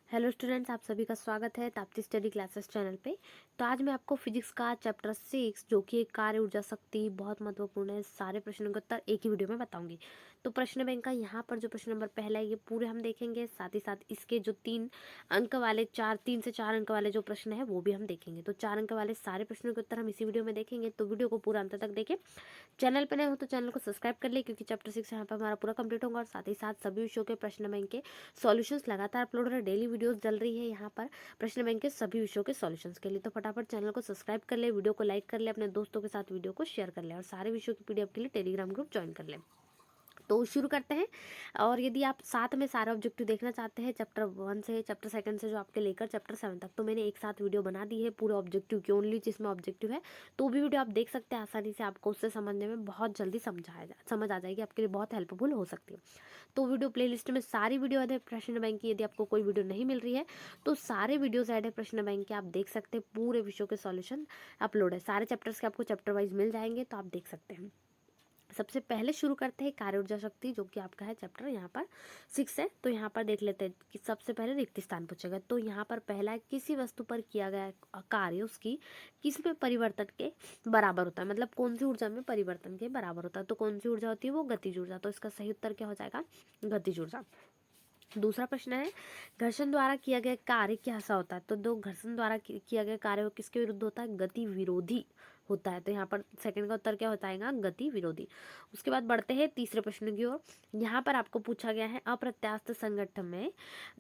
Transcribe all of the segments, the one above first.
Hello students, आप सभी का स्वागत है ताप्ती स्टडी क्लासेस चैनल पे। तो आज मैं आपको फिजिक्स का चैप्टर 6 जो कि एक कार्य ऊर्जा शक्ति बहुत महत्वपूर्ण है, सारे प्रश्नों के उत्तर एक ही वीडियो में बताऊंगी। तो प्रश्न बैंक का यहाँ पर जो प्रश्न नंबर पहला है ये पूरे हम देखेंगे, साथ ही साथ इसके जो 3 अंक वाले 3 से 4 अंक वाले जो प्रश्न है वो भी हम देखेंगे। तो 4 अंक वाले सारे प्रश्नों के उत्तर हम इसी वीडियो में देखेंगे, तो वीडियो को पूरा अंत तक देखें। चैनल पर नए हो तो चैनल को सब्सक्राइब कर ले, क्योंकि चैप्टर 6 यहाँ पर हमारा पूरा कंप्लीट होगा और साथ ही साथ सभी विषयों के प्रश्न बैंक के सॉल्यूशंस लगातार अपलोड हो रहे, डेली वीडियोस चल रही है यहाँ पर प्रश्न बैंक के सभी विषयों के सॉल्यूशंस के लिए। तो फटाफट चैनल को सब्सक्राइब कर ले, वीडियो को लाइक कर ले, अपने दोस्तों के साथ वीडियो को शेयर कर ले और सारे विषयों की पीडीएफ के लिए टेलीग्राम ग्रुप ज्वाइन कर ले। तो शुरू करते हैं। और यदि आप साथ में सारे ऑब्जेक्टिव देखना चाहते हैं चैप्टर 1 से चैप्टर 2 से जो आपके लेकर चैप्टर 7 तक, तो मैंने एक साथ वीडियो बना दी है पूरे ऑब्जेक्टिव की, ओनली जिसमें ऑब्जेक्टिव है, तो भी वीडियो आप देख सकते हैं आसानी से। आपको उससे समझने में बहुत जल्दी समझ आ जाएगी, आपके लिए बहुत हेल्पफुल हो सकती है। तो वीडियो प्लेलिस्ट में सारी वीडियो ऐड है प्रश्न बैंक की। यदि आपको कोई वीडियो नहीं मिल रही है तो सारे वीडियोस ऐड है प्रश्न बैंक के, आप देख सकते हैं। पूरे विषयों के सॉल्यूशन अपलोड है, सारे चैप्टर्स के आपको चैप्टर वाइज मिल जाएंगे, तो आप देख सकते हैं। सबसे पहले शुरू करते हैं कार्य ऊर्जा शक्ति, जो कि आपका है चैप्टर यहाँ पर 6 है। तो यहाँ पर देख लेते हैं कि सबसे पहले रिक्त स्थान पूछेगा। तो यहाँ पर पहला है, किसी वस्तु पर किया गया कार्य उसकी किस में परिवर्तन के बराबर होता है, मतलब कौन सी ऊर्जा में परिवर्तन के बराबर होता है। तो कौन सी ऊर्जा होती है, वो गतिज ऊर्जा। तो इसका सही उत्तर क्या हो जाएगा, गतिज ऊर्जा। दूसरा प्रश्न है, घर्षण द्वारा किया गया कार्य कैसा होता है। तो दो घर्षण द्वारा किया गया कार्य वो किसके विरुद्ध होता है, गति विरोधी होता है। तो यहाँ पर सेकंड का उत्तर क्या हो जाएगा, गति विरोधी। उसके बाद बढ़ते हैं तीसरे प्रश्न की ओर। यहाँ पर आपको पूछा गया है, अप्रत्यास्थ संगठन में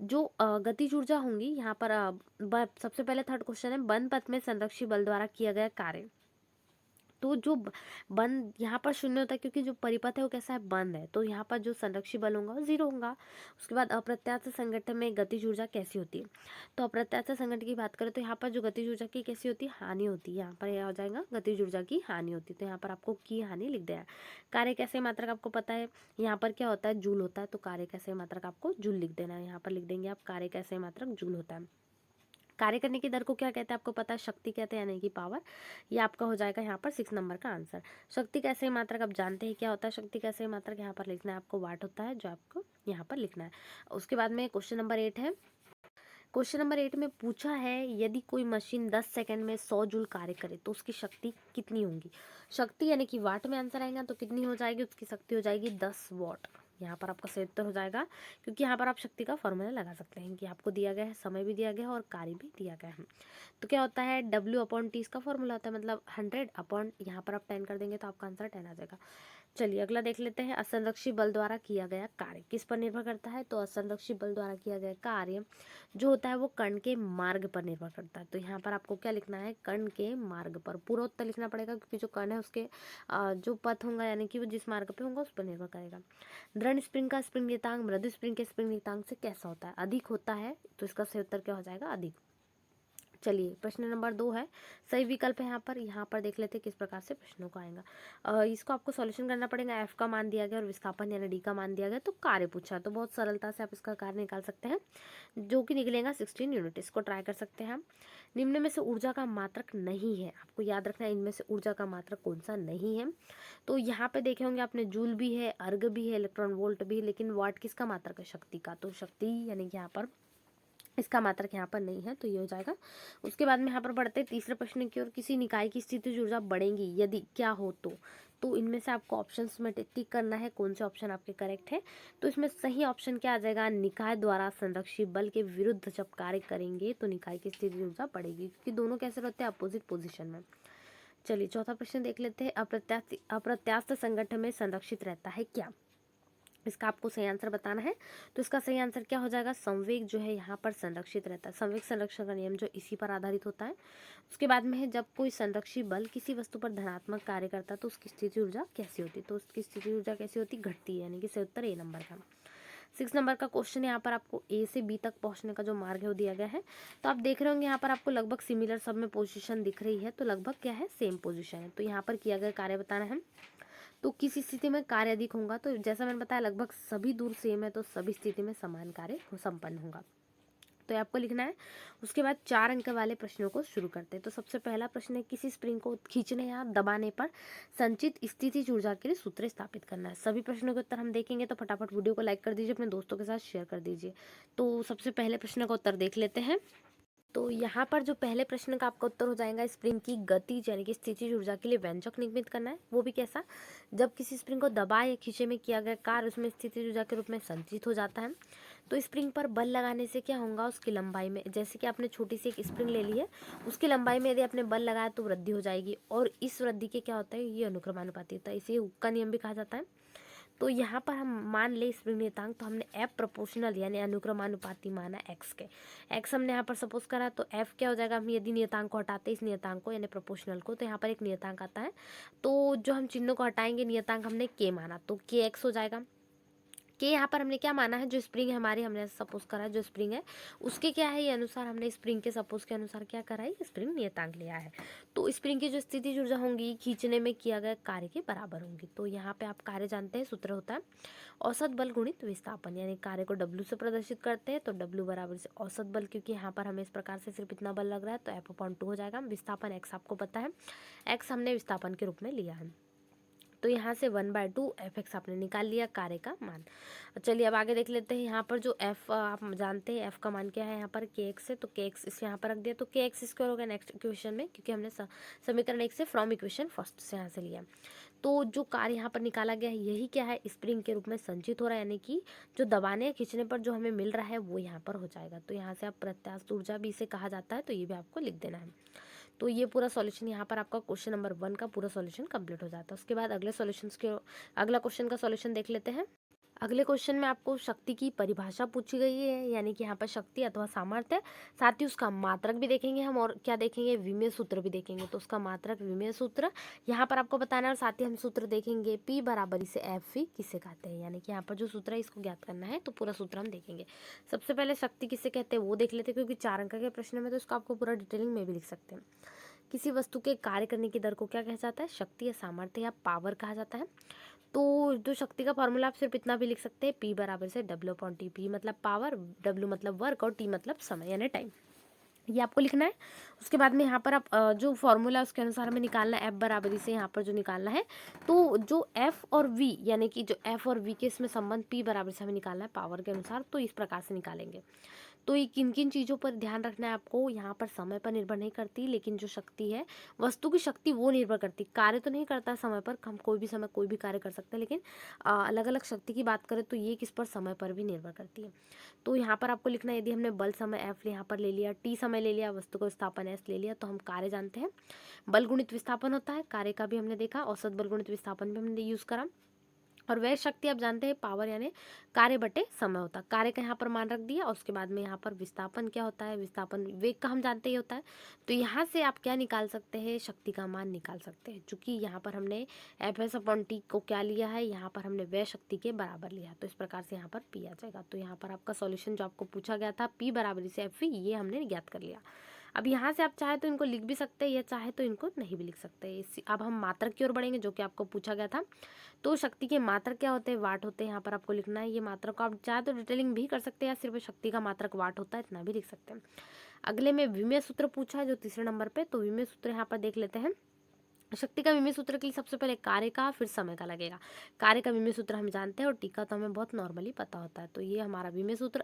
जो गतिज ऊर्जा होंगी, यहाँ पर सबसे पहले थर्ड क्वेश्चन है, बंद पथ में संरक्षी बल द्वारा किया गया कार्य। तो जो बंद यहाँ पर शून्य होता है, क्योंकि जो परिपथ है वो कैसा है, बंद है। तो यहाँ पर जो संरक्षी बल होगा वो 0 होगा। उसके बाद अप्रत्यास्थ संगठन में गतिज ऊर्जा कैसी होती है। तो अप्रत्यास्थ संगठन की बात करें तो यहाँ पर जो गतिज ऊर्जा की कैसी होती है, हानि होती है। यहाँ पर यह हो जाएगा गतिज ऊर्जा की हानि होती है। तो यहाँ पर आपको की हानि लिख देना है। कार्य कैसे मात्रक आपको पता है, यहाँ पर क्या होता है, जूल होता है। तो कार्य कैसे मात्रक आपको जूल लिख देना है। यहाँ पर लिख देंगे आप, कार्य कैसे मात्रक जूल होता है। कार्य करने की दर को क्या कहते हैं आपको पता है, शक्ति कहते हैं, यानी कि पावर। ये आपका हो जाएगा यहाँ पर 6 नंबर का आंसर। शक्ति कैसे मात्रक आप जानते हैं क्या होता है, शक्ति कैसे मात्रक यहाँ पर लिखना है आपको, वाट होता है, जो आपको यहाँ पर लिखना है। उसके बाद में क्वेश्चन नंबर 8 है। क्वेश्चन नंबर 8 में पूछा है, यदि कोई मशीन 10 सेकंड में 100 जूल कार्य करे तो उसकी शक्ति कितनी होगी। शक्ति यानी कि वाट में आंसर आएगा, तो कितनी हो जाएगी, उसकी शक्ति हो जाएगी 10 वाट। यहाँ पर आपका सही उत्तर हो जाएगा, क्योंकि यहाँ पर आप शक्ति का फॉर्मूला लगा सकते हैं कि आपको दिया गया है, समय भी दिया गया है और कार्य भी दिया गया है। तो क्या होता है, W/T इसका फॉर्मूला होता है, मतलब 100 अपॉन यहाँ पर आप 10 कर देंगे तो आपका आंसर 10 आ जाएगा। चलिए अगला देख लेते हैं, असंरक्षी बल द्वारा किया गया कार्य किस पर निर्भर करता है। तो असंरक्षी बल द्वारा किया गया कार्य जो होता है वो कण के मार्ग पर निर्भर करता है। तो यहाँ पर आपको क्या लिखना है, कण के मार्ग पर पूरा उत्तर लिखना पड़ेगा, क्योंकि जो कण है उसके जो पथ होगा, यानी कि वो जिस मार्ग पे होगा उस पर निर्भर करेगा। दृढ़ स्प्रिंग का स्प्रिंग नियतांक मृदु स्प्रिंग के स्प्रिंग नियतांक से कैसा होता है, अधिक होता है। तो इसका सही उत्तर क्या हो जाएगा, अधिक। चलिए प्रश्न नंबर 2 है, सही विकल्प है यहाँ पर देख लेते हैं किस प्रकार से प्रश्नों को आएगा। इसको आपको सॉल्यूशन करना पड़ेगा। एफ का मान दिया गया और विस्थापन यानी डी का मान दिया गया, तो कार्य पूछा है, तो बहुत सरलता से आप इसका कार्य निकाल सकते हैं, जो कि निकलेगा 16 यूनिट। इसको ट्राई कर सकते हैं हम। निम्न में से ऊर्जा का मात्रक नहीं है, आपको याद रखना है इनमें से ऊर्जा का मात्रक कौन सा नहीं है। तो यहाँ पे देखे होंगे आपने, जूल भी है, अर्ग भी है, इलेक्ट्रॉन वोल्ट भी है, लेकिन वाट किसका मात्रक है, शक्ति का। तो शक्ति यानी कि यहाँ पर इसका मात्रक यहाँ पर नहीं है, तो ये हो जाएगा। उसके बाद में यहाँ पर बढ़ते हैं तीसरे प्रश्न की ओर। किसी निकाय की स्थितिज ऊर्जा बढ़ेगी यदि क्या हो तो इनमें से आपको ऑप्शंस में टिक करना है कौन से ऑप्शन आपके करेक्ट है। तो इसमें सही ऑप्शन क्या आ जाएगा, निकाय द्वारा संरक्षी बल के विरुद्ध जब कार्य करेंगे तो निकाय की स्थितिज ऊर्जा बढ़ेगी, क्योंकि दोनों कैसे रहते हैं, अपोजिट पोजिशन में। चलिए चौथा प्रश्न देख लेते हैं, अप्रत्यास्थ संगठन में संरक्षित रहता है क्या। इसका आपको सही आंसर बताना है। तो इसका सही आंसर क्या हो जाएगा, संवेग जो है यहाँ पर संरक्षित रहता है। संवेग संरक्षण का नियम जो इसी पर आधारित होता है। उसके बाद में है, जब कोई संरक्षी बल किसी वस्तु पर धनात्मक कार्य करता है तो उसकी स्थिति ऊर्जा कैसी होती है। तो उसकी स्थिति ऊर्जा कैसी होती, घटती है, यानी कि सही उत्तर ए नंबर का। 6 नंबर का क्वेश्चन, यहाँ पर आपको ए से बी तक पहुंचने का जो मार्ग है वो दिया गया है। तो आप देख रहे होंगे यहाँ पर आपको लगभग सिमिलर सब में पोजीशन दिख रही है, तो लगभग क्या है, सेम पोजीशन है। तो यहाँ पर किया गया कार्य बताना है। तो किस स्थिति में कार्य अधिक होगा, तो जैसा मैंने बताया लगभग सभी दूर सेम है, तो सभी स्थिति में समान कार्य संपन्न होगा। तो ये आपको लिखना है। उसके बाद 4 अंक वाले प्रश्नों को शुरू करते हैं। तो सबसे पहला प्रश्न है, किसी स्प्रिंग को खींचने या दबाने पर संचित स्थितिज ऊर्जा के लिए सूत्र स्थापित करना है। सभी प्रश्नों के उत्तर हम देखेंगे, तो फटाफट वीडियो को लाइक कर दीजिए, अपने दोस्तों के साथ शेयर कर दीजिए। तो सबसे पहले प्रश्न का उत्तर देख लेते हैं। तो यहाँ पर जो पहले प्रश्न का आपका उत्तर हो जाएगा, स्प्रिंग की गति यानी कि स्थितिज ऊर्जा के लिए व्यंजक निर्मित करना है। वो भी कैसा? जब किसी स्प्रिंग को दबाए या खींचे में किया गया कार्य उसमें स्थितिज ऊर्जा के रूप में संचित हो जाता है। तो स्प्रिंग पर बल लगाने से क्या होगा, उसकी लंबाई में, जैसे कि आपने छोटी सी एक स्प्रिंग ले ली है, उसकी लंबाई में यदि आपने बल लगाया तो वृद्धि हो जाएगी, और इस वृद्धि के क्या होता है, ये अनुक्रमानुपाती होता है। इसे हुक का नियम भी कहा जाता है। तो यहाँ पर हम मान ले स्प्रिंग नियतांक, तो हमने एफ प्रोपोर्शनल यानी अनुक्रमानुपाती माना एक्स के। एक्स हमने यहाँ पर सपोज करा, तो एफ क्या हो जाएगा, हम यदि नियतांक को हटाते हैं इस नियतांक को यानी प्रोपोर्शनल को, तो यहाँ पर एक नियतांक आता है। तो जो हम चिन्हों को हटाएंगे, नियतांक हमने के माना तो के एक्स हो जाएगा। कि यहाँ पर हमने क्या माना है, जो स्प्रिंग है हमारी, हमने सपोज करा जो स्प्रिंग है उसके क्या है, ये अनुसार हमने स्प्रिंग के सपोज के अनुसार क्या करा है, स्प्रिंग नियतांक लिया है। तो स्प्रिंग की जो स्थितिज ऊर्जा होंगी खींचने में किया गया कार्य के बराबर होंगी। तो यहाँ पे आप कार्य जानते हैं, सूत्र होता है औसत बल गुणित विस्थापन, यानी कार्य को W से प्रदर्शित करते हैं तो W बराबर से औसत बल, क्योंकि यहाँ पर हमें इस प्रकार से सिर्फ इतना बल लग रहा है तो F/2 हो जाएगा। विस्थापन x आपको पता है, x हमने विस्थापन के रूप में लिया है। तो यहाँ से 1/2 Fx आपने निकाल लिया कार्य का मान। चलिए अब आगे देख लेते हैं। यहाँ पर जो F आप जानते हैं F का मान क्या है, यहाँ पर kx है, तो kx इस यहाँ पर रख दिया, तो kx स्क्वायर हो गया नेक्स्ट इक्वेशन में, क्योंकि हमने समीकरण 1 से फ्रॉम इक्वेशन फर्स्ट से यहाँ से लिया। तो जो कार्य यहाँ पर निकाला गया है यही क्या है, स्प्रिंग के रूप में संचित हो रहा है, यानी कि जो दबाने या खींचने पर जो हमें मिल रहा है वो यहाँ पर हो जाएगा। तो यहाँ से आप प्रत्यास्थ ऊर्जा भी इसे कहा जाता है, तो ये भी आपको लिख देना है। तो ये पूरा सॉल्यूशन यहाँ पर आपका क्वेश्चन नंबर 1 का पूरा सॉल्यूशन कंप्लीट हो जाता है। उसके बाद अगले सॉल्यूशंस के अगला क्वेश्चन का सॉल्यूशन देख लेते हैं। अगले क्वेश्चन में आपको शक्ति की परिभाषा पूछी गई है, यानी कि यहाँ पर शक्ति अथवा सामर्थ्य, साथ ही उसका मात्रक भी देखेंगे हम, और क्या देखेंगे, विमेय सूत्र भी देखेंगे। तो उसका मात्रक विमेय सूत्र यहाँ पर आपको बताना है, और साथ ही हम सूत्र देखेंगे P बराबर से एफ वी किसे कहते हैं, यानी कि यहाँ पर जो सूत्र है इसको ज्ञात करना है, तो पूरा सूत्र हम देखेंगे। सबसे पहले शक्ति किसे कहते हैं वो देख लेते हैं, क्योंकि 4 अंक के प्रश्न में तो इसको आपको पूरा डिटेलिंग में भी लिख सकते हैं। किसी वस्तु के कार्य करने की दर को क्या कहा जाता है, शक्ति या सामर्थ्य या पावर कहा जाता है। तो जो शक्ति का फॉर्मूला आप सिर्फ इतना भी लिख सकते हैं, P बराबर से W/T। P मतलब पावर, W मतलब वर्क, और T मतलब समय यानी टाइम, ये आपको लिखना है। उसके बाद में यहाँ पर आप जो फॉर्मूला उसके अनुसार हमें निकालना है, F बराबरी से यहाँ पर जो निकालना है, तो जो F और V यानी कि जो F और V के इसमें संबंध P बराबर से हमें निकालना है पावर के अनुसार, तो इस प्रकार से निकालेंगे। तो ये किन किन चीज़ों पर ध्यान रखना है आपको, यहाँ पर समय पर निर्भर नहीं करती, लेकिन जो शक्ति है वस्तु की शक्ति वो निर्भर करती, कार्य तो नहीं करता समय पर, हम कोई भी समय कोई भी कार्य कर सकते हैं, लेकिन अलग अलग शक्ति की बात करें तो ये किस पर, समय पर भी निर्भर करती है। तो यहाँ पर आपको लिखना है, यदि हमने बल समय F यहाँ पर ले लिया, T समय ले लिया, वस्तु को विस्थापन S ले लिया, तो हम कार्य जानते हैं बल गुणित विस्थापन होता है, कार्य का भी हमने देखा, औसत बल गुणित विस्थापन भी हमने यूज़ करा, और वह शक्ति आप जानते हैं पावर यानी कार्य बटे समय होता है। कार्य का यहाँ पर मान रख दिया, और उसके बाद में यहाँ पर विस्थापन क्या होता है, विस्थापन वेग का हम जानते ही होता है। तो यहाँ से आप क्या निकाल सकते हैं, शक्ति का मान निकाल सकते हैं, चूंकि यहाँ पर हमने F/T को क्या लिया है, यहाँ पर हमने वह शक्ति के बराबर लिया, तो इस प्रकार से यहाँ पर P आ जाएगा। तो यहाँ पर आपका सॉल्यूशन जो आपको पूछा गया था P बराबर से एफ वी, ये हमने ज्ञात कर लिया। अब यहाँ से आप चाहे तो इनको लिख भी सकते हैं, या चाहे तो इनको नहीं भी लिख सकते। अब हम मात्रक की ओर बढ़ेंगे, जो कि आपको पूछा गया था। तो शक्ति के मात्रक क्या होते हैं, वाट होते हैं, यहाँ पर आपको लिखना है। ये मात्रक को आप चाहे तो डिटेलिंग भी कर सकते हैं, या सिर्फ शक्ति का मात्रक वाट होता है इतना भी लिख सकते हैं। अगले में विमेय सूत्र पूछा है जो तीसरे नंबर पे, तो विमेय सूत्र यहाँ पर देख लेते हैं। शक्ति का विमेय सूत्र के लिए सबसे पहले कार्य का फिर समय का लगेगा। कार्य का विमेय सूत्र हम जानते हैं, और टी का तो हमें बहुत नॉर्मली पता होता है। तो ये हमारा विमेय सूत्र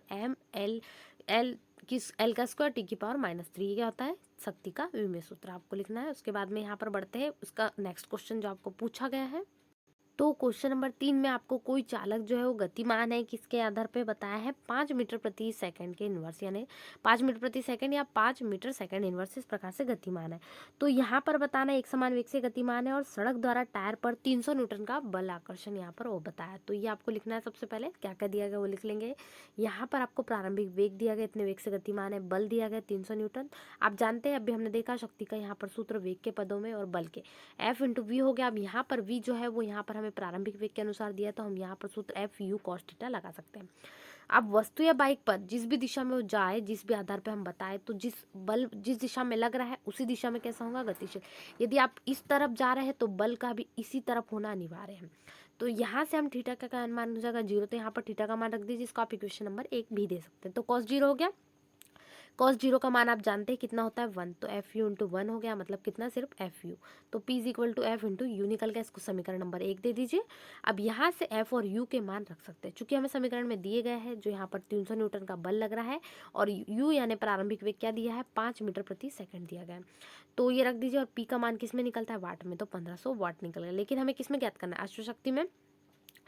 एल का स्क्वायर T⁻³ क्या होता है, शक्ति का विमेय सूत्र आपको लिखना है। उसके बाद में यहाँ पर बढ़ते हैं, उसका नेक्स्ट क्वेश्चन जो आपको पूछा गया है। तो क्वेश्चन नंबर 3 में आपको कोई चालक जो है वो गतिमान है, किसके आधार पे बताया है, 5 मीटर प्रति सेकंड के इनवर्स, यानी 5 मीटर प्रति सेकंड या 5 मीटर सेकंड इनवर्स, इस प्रकार से गतिमान है। तो यहाँ पर बताना एक समान वेग से गतिमान है, और सड़क द्वारा टायर पर 300 न्यूटन का बल आकर्षण यहाँ पर वो बताया। तो ये आपको लिखना है। सबसे पहले क्या क्या दिया गया वो लिख लेंगे। यहाँ पर आपको प्रारंभिक वेग दिया गया, इतने वेग से गतिमान है, बल दिया गया 300 न्यूटन। आप जानते हैं, अभी हमने देखा शक्ति का यहाँ पर सूत्र वेग के पदों में और बल के F/V हो गया। अब यहाँ पर V जो है वो यहाँ पर हमें प्रारंभिक वेग के अनुसार दिया, तो हम यहाँ पर सूत्र F(u cos θ) लगा सकते हैं। अब वस्तु या बाइक पर जिस भी दिशा में वो जाए, जिस भी आधार पे हम बताएं, तो जिस बल जिस दिशा में लग रहा है उसी दिशा में कैसा होगा, गतिशील। यदि आप इस तरफ जा रहे हैं तो बल का भी इसी तरफ होना अनिवार्य है। तो यहाँ से हम थीटा का मान हो जाएगा 0, तो यहाँ पर थीटा का मान रख दीजिए, जिसको आप इक्वेशन नंबर 1 भी दे सकते हैं। तो cos 0 हो गया, कॉस जीरो का मान आप जानते हैं कितना होता है 1, तो एफ यू इंटू 1 हो गया, मतलब कितना, सिर्फ एफ यू। तो P is equal to F into U निकल गया, इसको समीकरण नंबर 1 दे दीजिए। अब यहाँ से एफ और यू के मान रख सकते हैं, चूंकि हमें समीकरण में दिए गए हैं जो यहाँ पर 300 न्यूटन का बल लग रहा है, और यू यानी प्रारंभिक वेग क्या दिया है, 5 मीटर प्रति सेकंड दिया गया है, तो ये रख दीजिए। और पी का मान किस में निकलता है, वाट में, तो 1500 वाट निकल गया। लेकिन हमें किस में ज्ञात करना है, अश्वशक्ति में।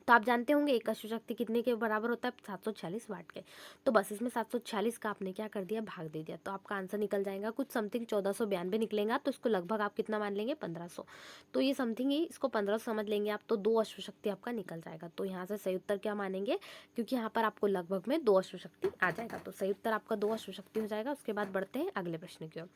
तो आप जानते होंगे एक अश्वशक्ति कितने के बराबर होता है, 746 वाट के। तो बस इसमें 746 का आपने क्या कर दिया, भाग दे दिया, तो आपका आंसर निकल जाएगा कुछ समथिंग 1492 निकलेगा। तो इसको लगभग आप कितना मान लेंगे, 1500। तो ये समथिंग ही इसको 1500 समझ लेंगे आप, तो 2 अश्वशक्ति आपका निकल जाएगा। तो यहाँ से सही उत्तर क्या मानेंगे, क्योंकि यहाँ पर आपको लगभग में 2 अश्वशक्ति आ जाएगा, तो सही उत्तर आपका 2 अश्वशक्ति हो जाएगा। उसके बाद बढ़ते हैं अगले प्रश्न की ओर।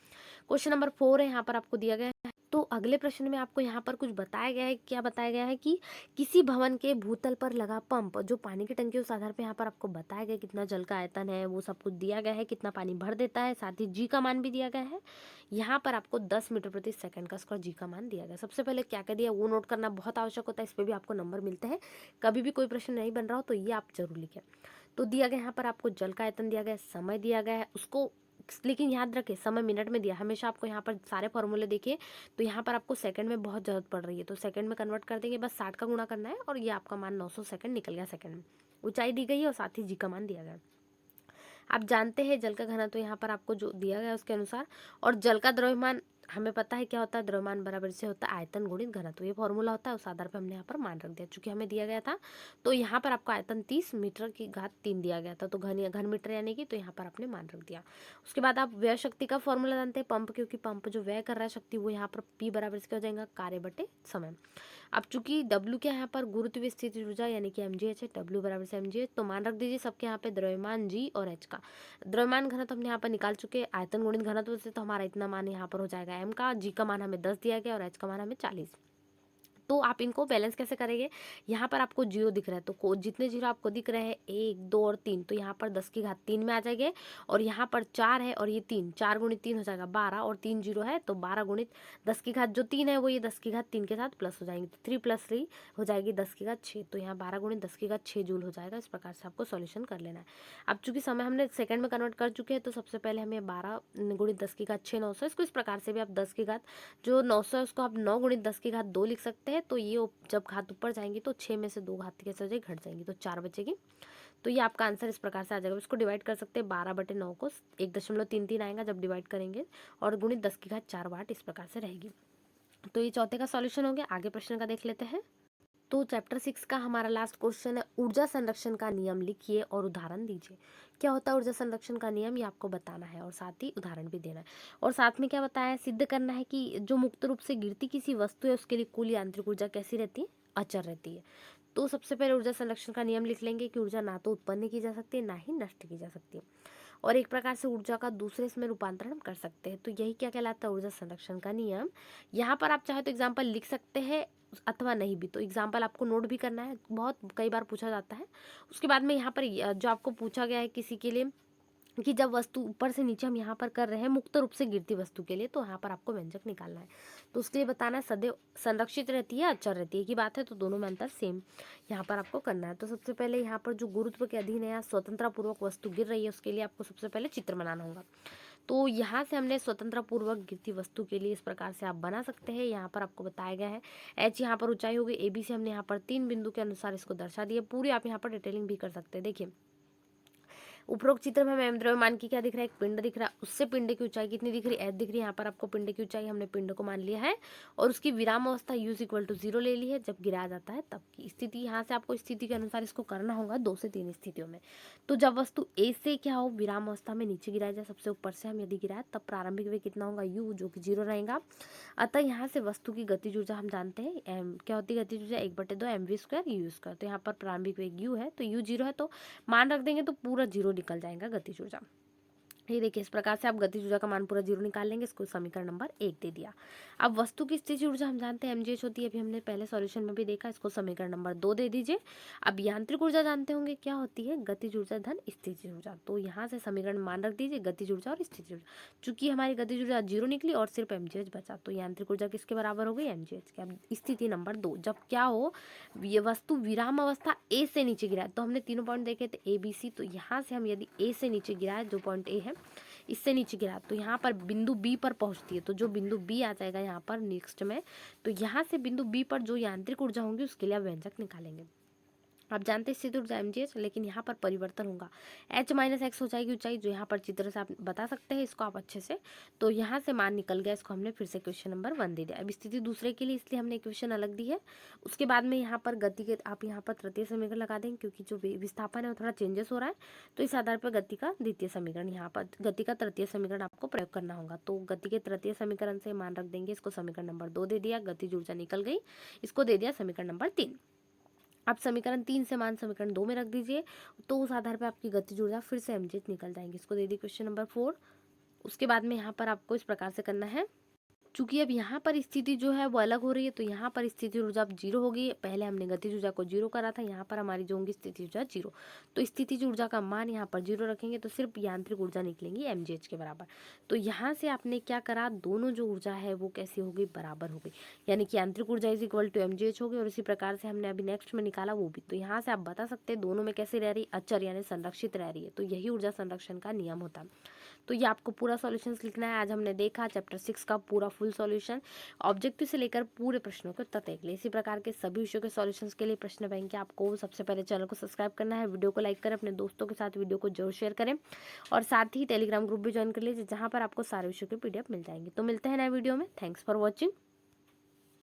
क्वेश्चन नंबर 4 है, यहाँ पर आपको दिया गया है। तो अगले प्रश्न में आपको यहाँ पर कुछ बताया गया है, क्या बताया गया है कि किसी भवन के भूतल पर लगा पंप जो पानी की टंकी, उस आधार पे यहाँ पर आपको बताया गया कितना जल का आयतन है, वो सब कुछ दिया गया है, कितना पानी भर देता है, साथ ही जी का मान भी दिया गया है। यहाँ पर आपको 10 मीटर प्रति सेकंड का उसका जी का मान दिया गया। सबसे पहले क्या क्या दिया वो नोट करना बहुत आवश्यक होता है, इस पर भी आपको नंबर मिलते हैं। कभी भी कोई प्रश्न नहीं बन रहा हो तो ये आप जरूर लिखें। तो दिया गया यहाँ पर आपको जल का आयतन दिया गया है, समय दिया गया है उसको, लेकिन याद रखें समय मिनट में दिया। हमेशा आपको यहाँ पर सारे फॉर्मूले देखिए, तो यहाँ पर आपको सेकंड में बहुत जरूरत पड़ रही है, तो सेकंड में कन्वर्ट कर देंगे, बस 60 का गुणा करना है, और ये आपका मान 900 सेकंड निकल गया सेकंड में। ऊंचाई दी गई है और साथ ही जी का मान दिया गया। आप जानते हैं जल का घनत्व तो यहाँ पर आपको जो दिया गया है उसके अनुसार, और जल का द्रव्यमान हमें पता है क्या होता है, द्रव्यमान बराबर से होता है आयतन गुणित घनत्व, ये फॉर्मूला होता है, उस आधार पर हमने यहाँ पर मान रख दिया चूंकि हमें दिया गया था। तो यहाँ पर आपका आयतन 30 मीटर की घात 3 दिया गया था, तो घन मीटर यानी कि, तो यहाँ पर आपने मान रख दिया। उसके बाद आप व्यय शक्ति का फॉर्मूला जानते हैं, पंप, क्योंकि पंप जो व्यय कर रहा है शक्ति वो यहाँ पर P बराबर से क्या हो जाएगा, कार्य बटे समय। अब चूंकि W क्या है यहाँ पर गुरुत्वीय स्थिति ऊर्जा यानी कि mgh है, W बराबर से mgh, तो मान रख दीजिए सबके यहाँ पे द्रव्यमान G और H का। द्रव्यमान घनत्व हमने यहाँ पर निकाल चुके, आयतन गुणित घनत्व से, तो हमारा इतना मान यहाँ पर हो जाएगा m का, G का मान हमें 10 दिया गया और H का मान हमें 40। तो आप इनको बैलेंस कैसे करेंगे, यहाँ पर आपको जीरो दिख रहा है, तो जितने जीरो आपको दिख रहे हैं 1, 2 और 3, तो यहाँ पर 10 की घात 3 में आ जाएंगे, और यहाँ पर 4 है और ये 3, 4 गुणित 3 हो जाएगा 12, और 3 जीरो है तो 12 गुणित 10 की घात जो 3 है वो ये 10 की घात 3 के साथ प्लस हो जाएंगे, तो 3 प्लस 3 हो जाएगी 10 की घात 6, तो यहाँ 12 गुणित 10 की घात 6 जूल हो जाएगा। इस प्रकार से आपको सॉल्यूशन कर लेना है। अब चूंकि समय हमने सेकंड में कन्वर्ट कर चुके हैं, तो सबसे पहले हमें 12 गुणित 10 की घात 6 900, इसको इस प्रकार से भी आप 10 की घात जो 900 है उसको आप 9 गुणित 10 की घात 2 लिख सकते हैं, तो ये जब घात ऊपर जाएंगी तो 6 में से 2 घात कैसे हो जाएगी, घट जाएंगी, तो 4 बचेगी। तो ये आपका आंसर इस प्रकार से आ जाएगा। इसको डिवाइड कर सकते हैं 12/9 को 1.33 आएगा जब डिवाइड करेंगे, और गुणित 10 की घात 4 वाट इस प्रकार से रहेगी। तो ये चौथे का सॉल्यूशन हो गया। आगे प्रश्न का देख लेते हैं। तो चैप्टर 6 का हमारा लास्ट क्वेश्चन है, ऊर्जा संरक्षण का नियम लिखिए और उदाहरण दीजिए। क्या होता है ऊर्जा संरक्षण का नियम, ये आपको बताना है और साथ ही उदाहरण भी देना है। और साथ में क्या बताया है, सिद्ध करना है कि जो मुक्त रूप से गिरती किसी वस्तु है उसके लिए कुल यांत्रिक ऊर्जा कैसी रहती है, अचर रहती है। तो सबसे पहले ऊर्जा संरक्षण का नियम लिख लेंगे कि ऊर्जा ना तो उत्पन्न की जा सकती है ना ही नष्ट की जा सकती है, और एक प्रकार से ऊर्जा का दूसरे इसमें रूपांतरण कर सकते हैं। तो यही क्या कहलाता है, ऊर्जा संरक्षण का नियम। यहाँ पर आप चाहे तो एग्जाम्पल लिख सकते हैं अथवा नहीं भी, तो एग्जाम्पल आपको नोट भी करना है, बहुत कई बार पूछा जाता है। उसके बाद में यहाँ पर जो आपको पूछा गया है किसी के लिए कि जब वस्तु ऊपर से नीचे हम यहाँ पर कर रहे हैं मुक्त रूप से गिरती वस्तु के लिए, तो यहाँ पर आपको व्यंजक निकालना है। तो उसके लिए बताना है सदैव संरक्षित रहती है अचर रहती है, की बात है, तो दोनों में अंतर सेम यहाँ पर आपको करना है। तो सबसे पहले यहाँ पर जो गुरुत्व के अधीन है या स्वतंत्रता पूर्वक वस्तु गिर रही है उसके लिए आपको सबसे पहले चित्र बनाना होगा। तो यहाँ से हमने स्वतंत्रता पूर्वक गिरती वस्तु के लिए इस प्रकार से आप बना सकते हैं। यहाँ पर आपको बताया गया है एच यहाँ पर ऊंचाई होगी, ए बी से हमने यहाँ पर 3 बिंदु के अनुसार इसको दर्शा दिया। पूरी आप यहाँ पर डिटेलिंग भी कर सकते हैं। देखिए उपरोक्त चित्र में हमें द्रव्यमान की क्या दिख रहा है, एक पिंड दिख रहा है, उससे पिंड की ऊंचाई कितनी दिख रही है, एच दिख रही है। यहाँ पर आपको पिंड की ऊंचाई हमने पिंड को मान लिया है, और उसकी विराम अवस्था u = 0 ले ली है, जब गिराया जाता है तब की स्थिति। यहाँ से आपको स्थिति के अनुसार इसको करना होगा 2 से 3 स्थितियों में। तो जब वस्तु ए से क्या हो, विराम अवस्था में नीचे गिराया जाए, सबसे ऊपर से हम यदि गिराए, तब प्रारंभिक वेग कितना होगा, u, जो कि 0 रहेगा। अतः यहाँ से वस्तु की गतिज ऊर्जा हम जानते हैं m क्या होती है, गतिज ऊर्जा 1/2 mv² u²। तो यहाँ पर प्रारंभिक वेग u है, तो u 0 है, तो मान रख देंगे तो पूरा 0 निकल जाएगा गतिज ऊर्जा। ये देखिए इस प्रकार से आप गतिज ऊर्जा का मान पूरा 0 निकाल लेंगे। इसको समीकरण नंबर 1 दे दिया। अब वस्तु की स्थितिज ऊर्जा हम जानते हैं mgh होती है, अभी हमने पहले सॉल्यूशन में भी देखा, इसको समीकरण नंबर 2 दे दीजिए। अब यांत्रिक ऊर्जा जानते होंगे क्या होती है, गतिज ऊर्जा धन स्थितिज ऊर्जा। तो यहाँ से समीकरण मान रख दीजिए गतिज ऊर्जा और स्थितिज ऊर्जा। चूंकि हमारी गतिज ऊर्जा 0 निकली और सिर्फ mgh बचा, तो यांत्रिक ऊर्जा किसके बराबर हो गई, mgh के। अब स्थिति नंबर 2, जब क्या हो, ये वस्तु विराम अवस्था ए से नीचे गिरा है, तो हमने तीनों पॉइंट देखे थे A B C। तो यहाँ से हम यदि ए से नीचे गिराए, जो पॉइंट ए है, इससे नीचे गिरा तो यहाँ पर बिंदु बी पर पहुँचती है, तो जो बिंदु बी आ जाएगा यहाँ पर नेक्स्ट में, तो यहाँ से बिंदु बी पर जो यांत्रिक ऊर्जा होंगी उसके लिए आप व्यंजक निकालेंगे। आप जानते हैं स्थिर ऊर्जा mgh, लेकिन यहाँ पर परिवर्तन होगा, h माइनस एक्स हो जाएगी ऊंचाई, जो यहाँ पर चित्र से आप बता सकते हैं इसको आप अच्छे से। तो यहाँ से मान निकल गया, इसको हमने फिर से क्वेश्चन नंबर 1 दे दिया। अब स्थिति दूसरे के लिए इसलिए हमने क्वेश्चन अलग दी है। उसके बाद में यहाँ पर गति के आप यहाँ पर तृतीय समीकरण लगा देंगे, क्योंकि जो विस्थापन है वो थोड़ा चेंजेस हो रहा है, तो इस आधार पर गति का द्वितीय समीकरण, यहाँ पर गति का तृतीय समीकरण आपको प्रयोग करना होगा। तो गति के तृतीय समीकरण से मान रख देंगे, इसको समीकरण नंबर 2 दे दिया, गतिज ऊर्जा निकल गई, इसको दे दिया समीकरण नंबर 3। आप समीकरण 3 से मान समीकरण 2 में रख दीजिए, तो उस आधार पर आपकी गतिज ऊर्जा फिर से mgh निकल जाएंगी। इसको दे दी क्वेश्चन नंबर 4। उसके बाद में यहाँ पर आपको इस प्रकार से करना है, चूंकि अब यहाँ पर स्थिति जो है वो अलग हो रही है, तो यहाँ पर स्थिति ऊर्जा अब 0 होगी। पहले हमने गतिज ऊर्जा को 0 करा था, यहाँ पर हमारी जो होंगी स्थिति ऊर्जा 0, तो स्थिति ऊर्जा का मान यहाँ पर 0 रखेंगे, तो सिर्फ यांत्रिक ऊर्जा निकलेंगी mgh के बराबर। तो यहाँ से आपने क्या करा, दोनों जो ऊर्जा है वो कैसी हो गई, बराबर हो गई, यानी कि यांत्रिक ऊर्जा इज इक्वल टू mgh हो गई। और इसी प्रकार से हमने अभी नेक्स्ट में निकाला वो भी, तो यहाँ से आप बता सकते हैं दोनों में कैसे रह रही, अचर यानी संरक्षित रह रही है। तो यही ऊर्जा संरक्षण का नियम होता है। तो ये आपको पूरा सॉल्यूशंस लिखना है। आज हमने देखा चैप्टर 6 का पूरा फुल सॉल्यूशन, ऑब्जेक्टिव से लेकर पूरे प्रश्नों के उत्तर देख लिए। इसी प्रकार के सभी विषयों के सॉल्यूशंस के लिए प्रश्न बैंक के आपको सबसे पहले चैनल को सब्सक्राइब करना है, वीडियो को लाइक करें, अपने दोस्तों के साथ वीडियो को जरूर शेयर करें, और साथ ही टेलीग्राम ग्रुप भी ज्वाइन कर लीजिए, जहाँ पर आपको सारे विषयों के PDF मिल जाएंगे। तो मिलते हैं नए वीडियो में। Thanks for watching.